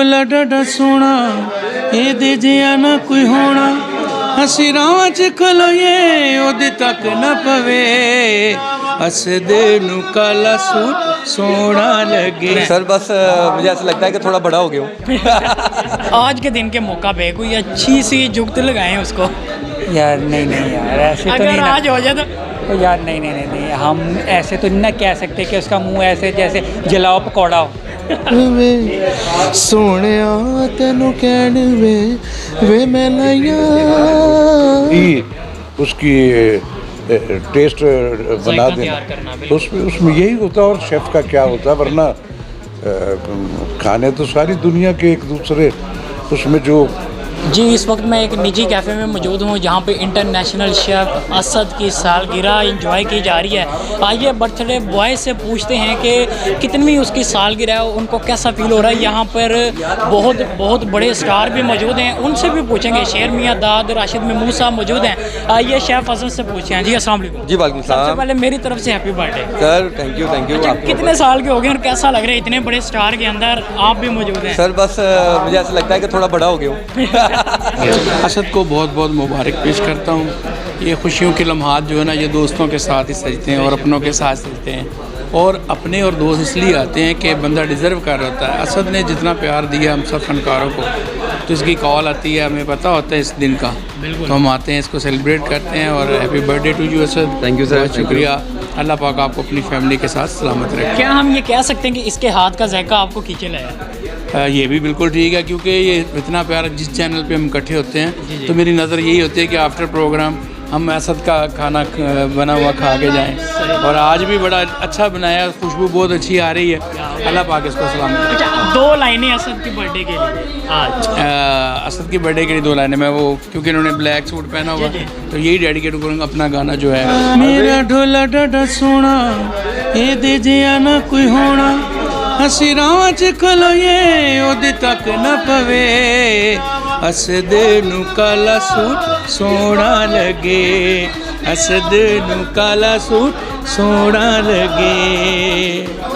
ढोला डाडा सोना ये जिया ना कोई होना हसी राह च खलोए ओदे तक न पवे हसदे नु काला सूट सोना लगे। सर बस मुझे ऐसा लगता है कि थोड़ा बड़ा हो गया हूँ। आज के दिन के मौका पे कोई अच्छी सी जुगत लगाएं उसको। यार नहीं यार ऐसे तो अगर नहीं आज हो जाए तो यार नहीं हम ऐसे तो नहीं ना कह सकते कि उसका मुंह ऐसे जैसे जलाओ पकौड़ा हो। सोने तेनू कहन वे मैं लाइया उसकी टेस्ट बना देना तो उसमें यही होता और शेफ़ का क्या होता, वरना खाने तो सारी दुनिया के एक दूसरे उसमें जो। जी इस वक्त मैं एक निजी कैफ़े में मौजूद हूँ जहाँ पे इंटरनेशनल शेफ़ असद की सालगिरह इंजॉय की जा रही है। आइए बर्थडे बॉय से पूछते हैं कि कितनी उसकी सालगिरह है, उनको कैसा फील हो रहा है। यहाँ पर बहुत बड़े स्टार भी मौजूद हैं, उनसे भी पूछेंगे। शेर मियाँ दाद, राशिद महमूद साहब मौजूद हैं। आइए शेफ़ असद से पूछते हैं। जी अस्सलाम वालेकुम। जी वालेकुम सलाम। सबसे पहले मेरी तरफ से happy birthday sir thank you अच्छा, कितने साल के हो गए और कैसा लग रहा है इतने बड़े स्टार के अंदर आप भी मौजूद हैं? सर बस मुझे ऐसा लगता है कि थोड़ा बड़ा हो गया हूँ। असद को बहुत बहुत मुबारक पेश करता हूँ। ये खुशियों के लम्हात जो है ना, ये दोस्तों के साथ ही सजते हैं और अपनों के साथ सजते हैं, और अपने और दोस्त इसलिए आते हैं कि बंदा डिज़र्व कर रहा होता है। असद ने जितना प्यार दिया हम सब फनकारों को, तो इसकी कॉल आती है, हमें पता होता है इस दिन का, तो हम आते हैं, इसको सेलिब्रेट करते हैं। और happy birthday to you Asad. Thank you sir. बहुत शुक्रिया। अल्लाह पाक आपको अपनी फैमिली के साथ सलामत रखे। क्या हम ये कह सकते हैं कि इसके हाथ का जायका आपको खींचे लाया? ये भी बिल्कुल ठीक है, क्योंकि ये इतना प्यार जिस चैनल पे हम इकट्ठे होते हैं तो मेरी नज़र यही होती है कि आफ्टर प्रोग्राम हम असद का खाना बना हुआ खा के जाएं। और आज भी बड़ा अच्छा बनाया, खुशबू बहुत अच्छी आ रही है। अल्लाह पाक इसको सलाम। अच्छा, 2 लाइनें असद की बर्थडे के लिए आज। असद की बर्थडे के लिए 2 लाइनें, मैं वो क्योंकि इन्होंने ब्लैक सूट पहना हुआ तो यही डेडिकेट करूँगा अपना गाना जो है। मेरा ढोला डाडा सोना ये जिया ना कोई होना हसी राह च खलोए ओदे तक न पवे हसदे नु काला सूट सोना लगे हसदे नु काला सूट सोना लगे।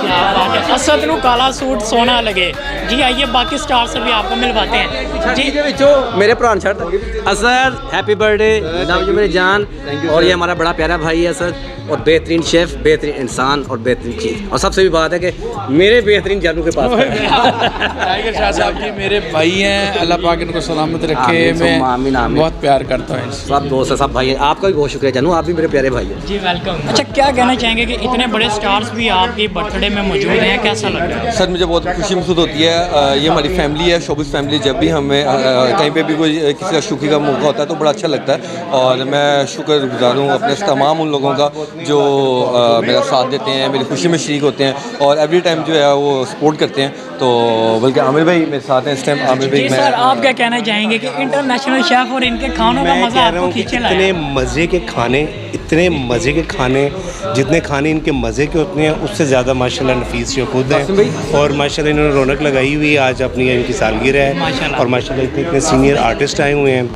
क्या बात है, असद नु काला सूट सोना लगे। जी आइए बाकी स्टार से भी आपको मिलवाते हैं। जी मेरे प्राण छड़ असद हैप्पी बर्थडे मेरी जान। और ये हमारा बड़ा प्यारा भाई है असद, और बेहतरीन शेफ़, बेहतरीन इंसान और बेहतरीन चीज़। और सबसे भी बात है कि मेरे बेहतरीन जानू के पास टाइगर शाह साहब जी मेरे भाई हैं, अल्लाह पाक इनको सलामत रखे। मैं बहुत प्यार करता हूँ। सब दोस्त है, सब भाई हैं। आपका भी बहुत शुक्रिया जानू, आप भी मेरे प्यारे भाई हैं। जी वेलकम। अच्छा क्या कहना चाहेंगे कि इतने बड़े स्टार्स भी आपकी बर्थडे में मौजूद हैं, कैसा लग रहा है? सर मुझे बहुत खुशी महसूस होती है। ये हमारी फैमिली है, शोबिस फैमिली। जब भी हमें कहीं पे भी कोई किसी का शुक्री का मौका होता है तो बड़ा अच्छा लगता है। और मैं शुक्रगुजार हूँ अपने तमाम उन लोगों का जो मेरा साथ देते हैं, मेरी खुशी में शरीक होते हैं और एवरी टाइम जो है वो सपोर्ट करते हैं। तो बल्कि आमिर भाई मेरे साथ हैं इस टाइम। आमिर भाई सर आप क्या कहना चाहेंगे कि इंटरनेशनल शेफ और इनके खानों का मज़ा आपको खींचे लाया? इतने मज़े के खाने, इतने मज़े के खाने, जितने खाने इनके मज़े के होते हैं उससे ज़्यादा माशाल्लाह नफीस जो खुद हैं। और माशाल्लाह इन्होंने रौनक लगाई हुई है। आज अपनी इनकी सालगिरह है और माशाल्लाह इतने सीनियर आर्टिस्ट आए हुए हैं,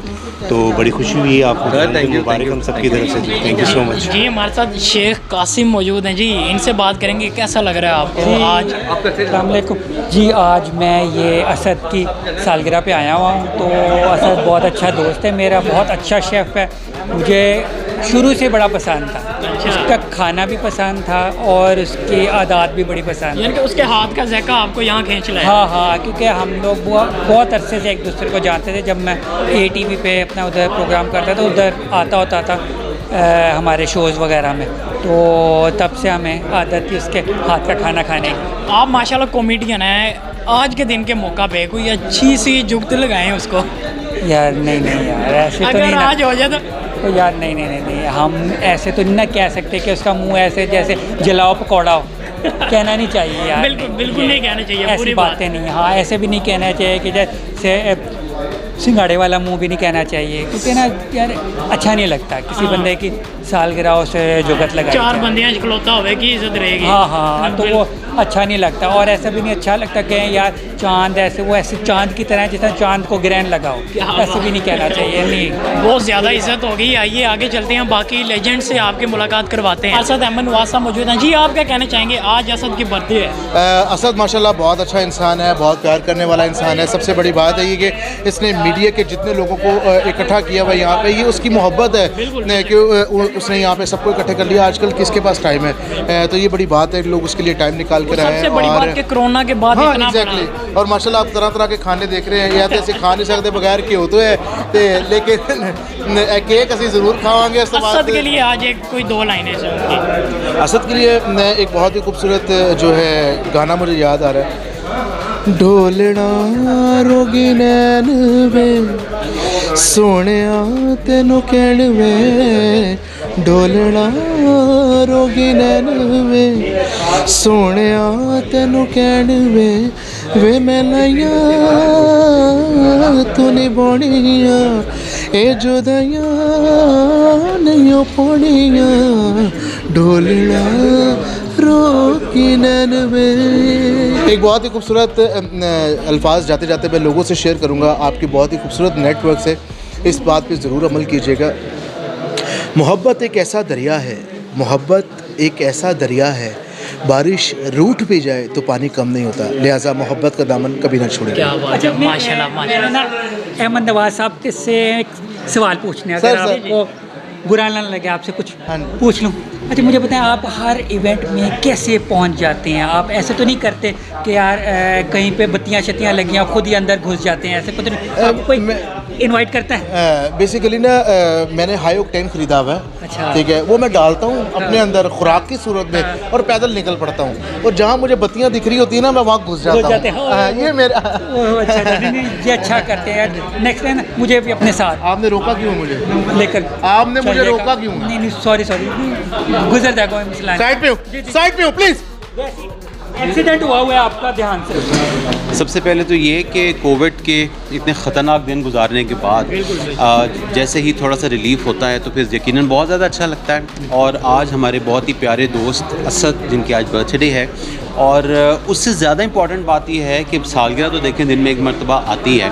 तो बड़ी खुशी हुई है आपको। मुबारक हम सबकी तरफ से। Thank you so much. जी हमारे साथ शेख कासिम मौजूद हैं। जी इनसे बात करेंगे, कैसा लग रहा है आपको आज? अस्सलाम वालेकुम जी। आज मैं ये असद की सालगिरह पे आया हुआ हूँ। तो असद बहुत अच्छा दोस्त है मेरा, बहुत अच्छा शेफ़ है, मुझे शुरू से बड़ा पसंद था। उसका खाना भी पसंद था और उसकी आदत भी बड़ी पसंद। यानी कि उसके हाथ का जायका आपको यहाँ खींच लाया? हाँ, क्योंकि हम लोग बहुत अरसे से एक दूसरे को जानते थे। जब मैं ATV पे अपना उधर प्रोग्राम करता था, उधर आता होता था हमारे शोज़ वगैरह में, तो तब से हमें आदत थी उसके हाथ का खाना खाने की। आप माशाल्लाह कॉमेडियन हैं, आज के दिन के मौका पे कोई अच्छी सी जुगत लगाएं उसको। यार नहीं यार ऐसे तो अगर नहीं आज हो जाए तो यार नहीं हम ऐसे तो नहीं ना कह सकते कि उसका मुंह ऐसे जैसे जलाओ पकौड़ा हो। कहना नहीं चाहिए यार। बिल्कुल नहीं कहना चाहिए, ऐसी बातें नहीं। हाँ ऐसे भी नहीं कहना चाहिए कि जैसे सिंगाड़े वाला मुंह भी नहीं कहना चाहिए, क्योंकि ना यार अच्छा नहीं लगता किसी बंदे की सालगिरह से जुगत लगाई। 4 बंदियां इकलौता होवे की इज्जत रहेगी। हाँ तो वो अच्छा नहीं लगता। और ऐसा भी नहीं अच्छा लगता कि यार चांद ऐसे, वो ऐसे चांद की तरह जिस तरह चांद को ग्रहण लगाओ, ऐसे भी नहीं कहना चाहिए। नहीं, बहुत ज़्यादा इज्जत हो गई। आइए आगे चलते हैं, बाकी लेजेंड से आपकी मुलाकात करवाते हैं। असद अहमद नवाज साहब मौजूद हैं। जी आप क्या कहना चाहेंगे, आज असद की बर्थडे है। असद माशाल्लाह बहुत अच्छा इंसान है, बहुत प्यार करने वाला इंसान है। सबसे बड़ी बात है ये कि इसने मीडिया के जितने लोगों को इकट्ठा किया हुआ यहाँ पे, ये उसकी मोहब्बत है कि उसने यहाँ पे सबको इकट्ठे कर लिया। आजकल किसके पास टाइम है, तो ये बड़ी बात है, लोग उसके लिए टाइम निकाल कर आए हैं। बड़ी बात कि कोरोना के बाद हाँ इतना एग्जैक्टली। और माशाल्लाह आप तरह तरह के खाने देख रहे हैं, या तो ऐसे खा नहीं सकते बगैर घ्यो तो है, लेकिन केक असी ज़रूर खावांगे। असद के लिए आज एक कोई 2 लाइनें सुनती। असद के लिए एक बहुत ही खूबसूरत जो है गाना मुझे याद आ रहा है। ढोलना रोगी नैन वे सोनिया तेनू कहण वे, ढोलना रोगी नैन वे सोनिया तेनू कहण वे मैं लाइया तू नहीं बोनिया ए जुदाइयां नहीं पौनिया, ढोलना रोकी नैन में। एक बहुत ही खूबसूरत अल्फाज जाते जाते मैं लोगों से शेयर करूंगा, आपकी बहुत ही खूबसूरत नेटवर्क से इस बात पे ज़रूर अमल कीजिएगा। मोहब्बत एक ऐसा दरिया है, मोहब्बत एक ऐसा दरिया है, बारिश रूठ भी जाए तो पानी कम नहीं होता, लिहाजा मोहब्बत का दामन कभी ना छोड़ें। अच्छा, माशाल्लाह माशाल्लाह। ना अहमद नवाज साहब से एक सवाल पूछने, अगर आपको बुरा ना लगे आपसे कुछ पूछ लूँ। अच्छा मुझे बताएं, आप हर इवेंट में कैसे पहुंच जाते हैं? आप ऐसे तो नहीं करते कि यार कहीं पे बत्तियां शत्तियां लगी हैं खुद ही अंदर घुस जाते हैं, ऐसे कुछ नहीं? कोई इनवाइट करता है? बेसिकली ना मैंने हाई ऑक्टेन खरीदा हुआ है, अच्छा। ठीक है, वो मैं डालता हूँ अपने अंदर खुराक की सूरत में और पैदल निकल पड़ता हूँ, और जहाँ मुझे बत्तियाँ दिख रही होती है ना मैं वहाँ घुस जाता हूँ। ये मेरा ये अच्छा करते हैं। नेक्स्ट टाइम मुझे भी अपने साथ। आपने रोका क्यों मुझे? लेकर आपने मुझे रोका क्यों? नहीं सॉरी गुजर जाएगा। साइड पे हो प्लीज। एक्सीडेंट हुआ है आपका, ध्यान से। सबसे पहले तो ये कि कोविड के इतने ख़तरनाक दिन गुजारने के बाद जैसे ही थोड़ा सा रिलीफ होता है तो फिर यकीनन बहुत ज़्यादा अच्छा लगता है। और आज हमारे बहुत ही प्यारे दोस्त असद, जिनकी आज बर्थडे है, और उससे ज़्यादा इम्पॉर्टेंट बात यह है कि सालगिरह तो देखें दिन में एक मरतबा आती है,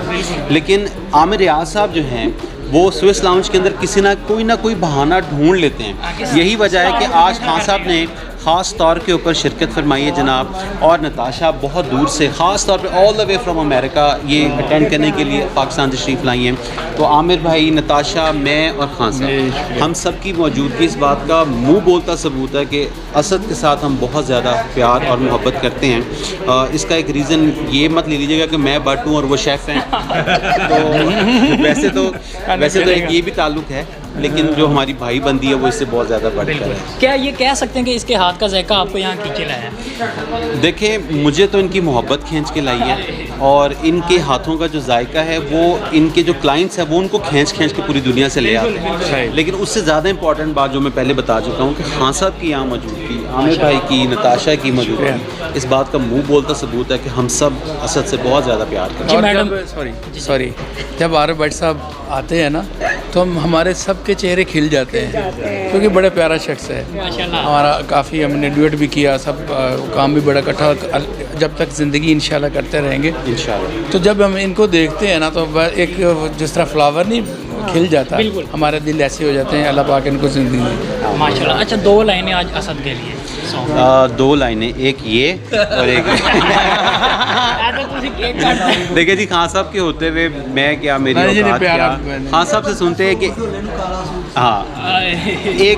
लेकिन आमिर रियाज साहब जो हैं वो स्विस लाउंज के अंदर किसी ना कोई बहाना ढूंढ लेते हैं। यही वजह है कि आज खान साहब ने ख़ास तौर के ऊपर शिरकत फरमाई है जनाब, और नताशा बहुत दूर से ख़ास तौर पे all the way from America ये अटेंड करने के लिए पाकिस्तान तशरीफ़ लाई हैं। तो आमिर भाई, नताशा, मैं और खान साहब, हम सब की मौजूदगी इस बात का मुंह बोलता सबूत है कि असद के साथ हम बहुत ज़्यादा प्यार और मोहब्बत करते हैं। इसका एक रीज़न ये मत ले लीजिएगा कि मैं बट हूँ और वो शेफ़ हैं। तो वैसे तो एक ये भी ताल्लुक़ है, लेकिन जो हमारी भाई बंदी है वो इससे बहुत ज़्यादा बढ़कर है। क्या ये कह सकते हैं कि इसके हाथ का जायका आपको यहाँ खींचे लाया है? देखें, मुझे तो इनकी मोहब्बत खींच के लाई है, और इनके हाथों का जो जायका है वो इनके जो क्लाइंट्स हैं वो उनको खींच के पूरी दुनिया से ले आते हैं। लेकिन उससे ज़्यादा इंपॉर्टेंट बात जो मैं पहले बता चुका हूँ कि खान साहब की यहाँ मौजूदगी, आमिर भाई की, नताशा की मौजूदगी इस बात का मुँह बोलता सबूत है कि हम सब असद से बहुत ज़्यादा प्यार करते हैं। सॉरी जब आरिफ भट्ट साहब आते हैं ना तो हमारे सब के चेहरे खिल जाते हैं, क्योंकि बड़ा प्यारा शख्स है हमारा। काफ़ी हमने ड्यूट भी किया, सब काम भी बड़ा इकट्ठा जब तक ज़िंदगी इंशाल्लाह करते रहेंगे इंशाल्लाह। तो जब हम इनको देखते हैं ना तो एक जिस तरह फ्लावर नहीं खिल जाता, हमारे दिल ऐसे हो जाते हैं। अल्लाह पाक इनको ज़िंदगी माशाल्लाह। अच्छा 2 लाइनें आज असद के लिए। 2 लाइनें, एक ये और एक देखिए जी, खान साहब के होते हुए मैं क्या, मेरी औकात क्या, खान साहब से सुनते हैं कि हाँ एक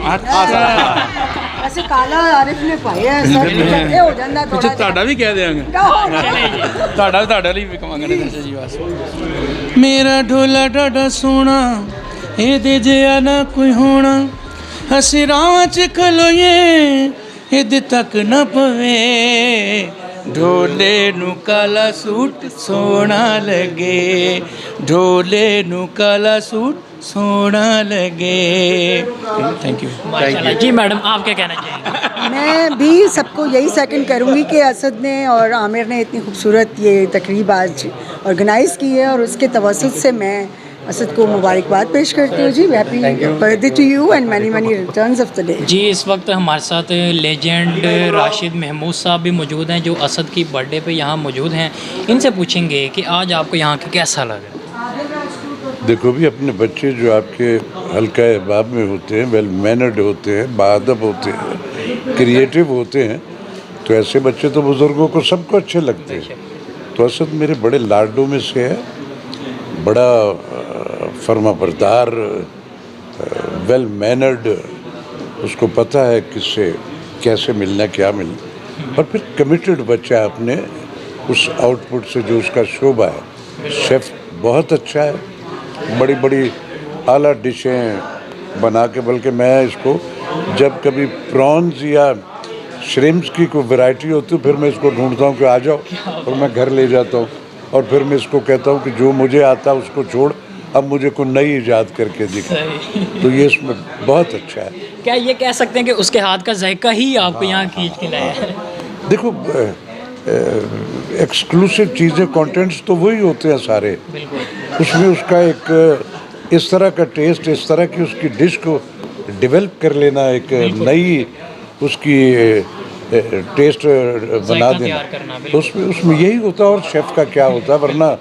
ऐसे काला आरिफ ने पाया है सर, चंगे हो जांदा थोड़ा। अच्छा ਤੁਹਾਡਾ ਵੀ ਕਹਿ ਦੇਵਾਂਗੇ, ਤੁਹਾਡਾ ਲਈ ਵੀ ਕਵਾਂਗੇ ਨਸ਼ਾ ਜੀ ਬਸ। ਮੇਰਾ ਢੋਲਾ ਢਾਡਾ ਸੋਹਣਾ ਇਹਦੇ ਜਿਹਾ ਨਾ ਕੋਈ ਹੋਣਾ, ਅਸੀਂ ਰਾਹਾਂ 'ਚ ਖਲੋਈਏ ਇਹਦੇ ਤੱਕ ਨਾ ਪਵੇ, ਢੋਲੇ ਨੂੰ ਕਾਲਾ ਸੂਟ ਸੋਹਣਾ ਲੱਗੇ, ਢੋਲੇ ਨੂੰ ਕਾਲਾ ਸੂਟ सोना लगे। Thank you. माशाल्लाह। जी मैडम, आप क्या कहना चाहेंगे? मैं भी सबको यही सेकंड करूँगी कि असद ने और आमिर ने इतनी खूबसूरत ये तकरीब आज ऑर्गेनाइज़ की है, और उसके तवस्सुत से मैं असद को मुबारकबाद पेश करती हूँ जी। Happy birthday to you and many many returns of the day. जी इस वक्त हमारे साथ लेजेंड राशिद महमूद साहब भी मौजूद हैं जो असद की बर्थडे पे यहाँ मौजूद हैं। इनसे पूछेंगे कि आज आपको यहाँ का कैसा लगा। देखो भी अपने बच्चे जो आपके हल्का अहबाब में होते हैं, वेल मैनर्ड होते हैं, बाअदब होते हैं, क्रिएटिव होते हैं, तो ऐसे बच्चे तो बुज़ुर्गों को सबको अच्छे लगते हैं। तो असद मेरे बड़े लाडों में से है, बड़ा फर्माबरदार, वेल मैनर्ड, उसको पता है किससे कैसे मिलना क्या मिलना, और फिर कमिटेड बच्चा अपने उस आउटपुट से जो उसका शोभा है। शेफ़ बहुत अच्छा है, बड़ी बड़ी आला डिशें बना के, बल्कि मैं इसको जब कभी प्रॉन्स या श्रिम्प्स की कोई वैरायटी होती है फिर मैं इसको ढूंढता हूँ कि आ जाओ, और मैं घर ले जाता हूँ और फिर मैं इसको कहता हूँ कि जो मुझे आता है उसको छोड़, अब मुझे कोई नई ईजाद करके दिखा। तो ये इसमें बहुत अच्छा है। क्या ये कह सकते हैं कि उसके हाथ का जायका ही आपको यहाँ खींच के लाया है? देखो एक्सक्लूसिव चीज़ें, कंटेंट्स तो वही होते हैं सारे, उसमें उसका एक इस तरह का टेस्ट, इस तरह की उसकी डिश को डेवलप कर लेना, एक नई उसकी टेस्ट बना देना, तो उसमें यही होता है। और शेफ़ का क्या होता है, वरना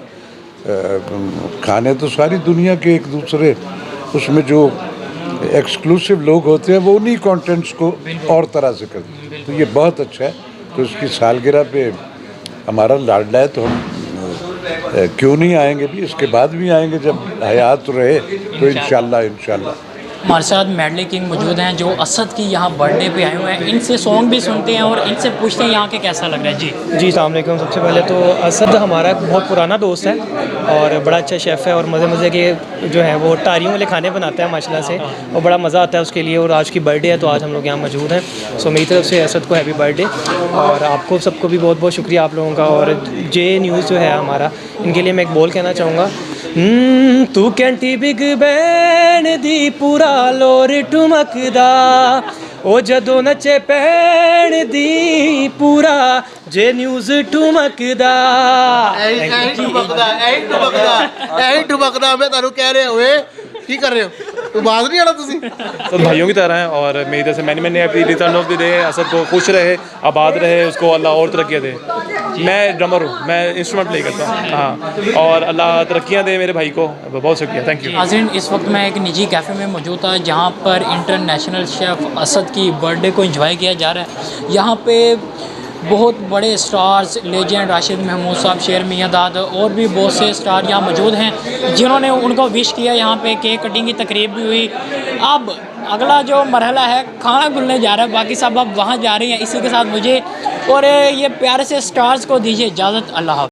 खाने तो सारी दुनिया के एक दूसरे, उसमें जो एक्सक्लूसिव लोग होते हैं वो उन्हीं कंटेंट्स को और तरह से करते हैं। तो ये बहुत अच्छा है। तो इसकी सालगिरह पे हमारा लाडला है, तो हम क्यों नहीं आएंगे भी, इसके बाद भी आएंगे जब हयात रहे, तो इंशाल्लाह। हमारे साथ मेडले किंग मौजूद हैं जो असद की यहाँ बर्थडे पे आए हुए हैं। इनसे सॉन्ग भी सुनते हैं और इनसे पूछते हैं यहाँ के कैसा लग रहा है। जी अस्सलाम वालेकुम। सबसे पहले तो असद हमारा बहुत पुराना दोस्त है और बड़ा अच्छा शेफ़ है, और मज़े के जो है वो टारियों वाले खाने बनाता है माशाल्लाह से, और बड़ा मज़ा आता है उसके लिए। और आज की बर्थडे है तो आज हम लोग यहाँ मौजूद हैं। सो मेरी तरफ से असद को हैप्पी बर्थडे, और आपको सबको भी बहुत बहुत शुक्रिया आप लोगों का। और जे न्यूज़ जो है हमारा, इनके लिए मैं एक बोल कहना चाहूँगा। तू कैंटी बिग बैन दी पूरा लोर ठुमकदा, ओ जदों नचे पैण दी पूरा जे न्यूज़ ठुमकदा। ठुमकदा मैं तारू कह रहे हुए की कर रहे हो, तो बात नहीं आना तुसी तो भाइयों की तरह हैं। और मेरी तरफ से मैंने अपनी return of the day Asad को खुश रहे, आबाद रहे, उसको अल्लाह और तरक्कियाँ दे। मैं ड्रमर हूँ, मैं इंस्ट्रूमेंट प्ले करता हूँ, हाँ, और अल्लाह तरक्कियाँ दे मेरे भाई को। बहुत शुक्रिया, थैंक यू। नाज़रीन, इस वक्त मैं एक निजी कैफ़े में मौजूद था जहाँ पर इंटरनेशनल शेफ़ असद की बर्थडे को एंजॉय किया जा रहा है। यहाँ पे बहुत बड़े स्टार्स, लेजेंड राशिद महमूद साहब, शेर मियाँदाद और भी बहुत से स्टार यहाँ मौजूद हैं जिन्होंने उनको विश किया। यहाँ पे केक कटिंग की तकरीब भी हुई। अब अगला जो मरहला है खाना खुलने जा रहा है, बाकी सब अब वहाँ जा रहे हैं। इसी के साथ मुझे और ये प्यारे से स्टार्स को दीजिए इजाज़त। अल्लाह हाफ़िज़।